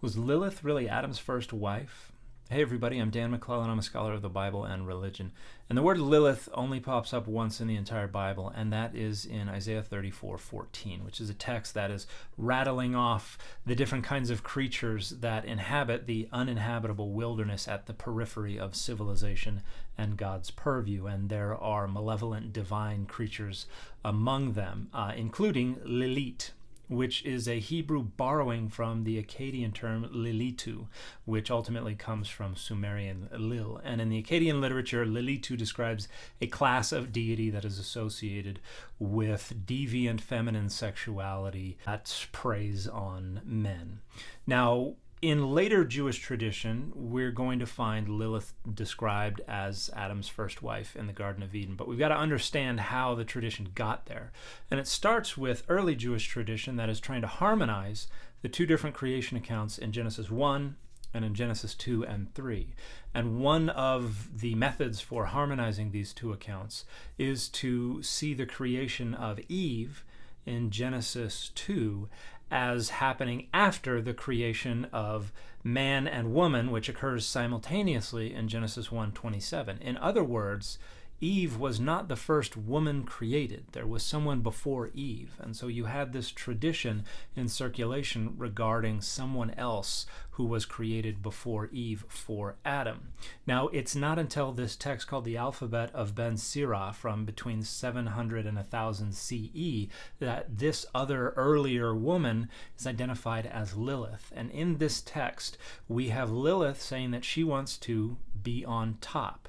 Was Lilith really Adam's first wife? Hey everybody, I'm Dan McClellan. I'm a scholar of the Bible and religion. And the word Lilith only pops up once in the entire Bible, and that is in Isaiah 34:14, which is a text that is rattling off the different kinds of creatures that inhabit the uninhabitable wilderness at the periphery of civilization and God's purview. And there are malevolent divine creatures among them, including Lilith, which is a Hebrew borrowing from the Akkadian term Lilitu, which ultimately comes from Sumerian Lil. And in the Akkadian literature, Lilitu describes a class of deity that is associated with deviant feminine sexuality that preys on men. Now, in later Jewish tradition, we're going to find Lilith described as Adam's first wife in the Garden of Eden, but we've got to understand how the tradition got there. And it starts with early Jewish tradition that is trying to harmonize the two different creation accounts in Genesis 1 and in Genesis 2 and 3. And one of the methods for harmonizing these two accounts is to see the creation of Eve in Genesis 2 as happening after the creation of man and woman, which occurs simultaneously in Genesis 1:27. In other words, Eve was not the first woman created. There was someone before Eve. And so you had this tradition in circulation regarding someone else who was created before Eve for Adam. Now, it's not until this text called the Alphabet of Ben Sirah from between 700 and 1000 CE that this other earlier woman is identified as Lilith. And in this text, we have Lilith saying that she wants to be on top.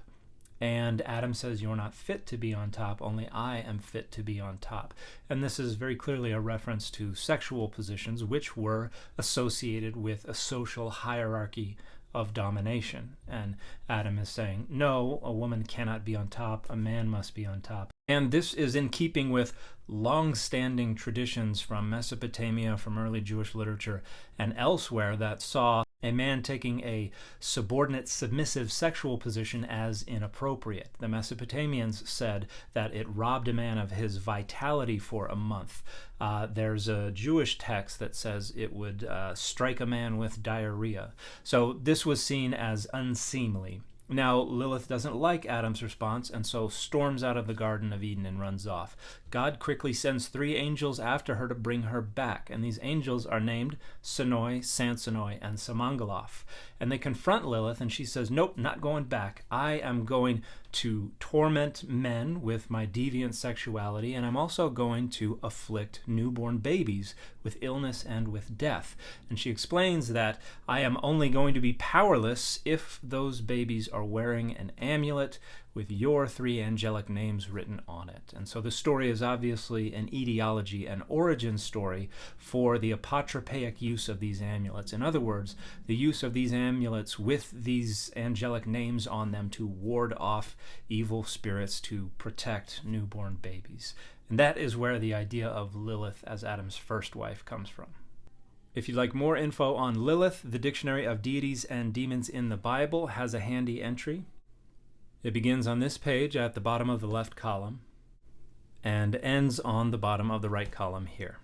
And Adam says, "You're not fit to be on top, only I am fit to be on top." And this is very clearly a reference to sexual positions which were associated with a social hierarchy of domination. And Adam is saying, no, a woman cannot be on top, a man must be on top. And this is in keeping with long-standing traditions from Mesopotamia, from early Jewish literature, and elsewhere that saw a man taking a subordinate, submissive sexual position as inappropriate. The Mesopotamians said that it robbed a man of his vitality for a month. There's a Jewish text that says it would strike a man with diarrhea. So this was seen as unseemly. Now, Lilith doesn't like Adam's response and so storms out of the Garden of Eden and runs off. God quickly sends 3 angels after her to bring her back, and these angels are named Senoi, Sansonoi, and Samangaloth. And they confront Lilith, and she says, nope, not going back. I am going to torment men with my deviant sexuality, and I'm also going to afflict newborn babies with illness and with death. And she explains that I am only going to be powerless if those babies are wearing an amulet with your 3 angelic names written on it. And so the story is obviously an etiology, an origin story for the apotropaic use of these amulets. In other words, the use of these amulets with these angelic names on them to ward off evil spirits, to protect newborn babies. And that is where the idea of Lilith as Adam's first wife comes from. If you'd like more info on Lilith, the Dictionary of Deities and Demons in the Bible has a handy entry. It begins on this page at the bottom of the left column and ends on the bottom of the right column here.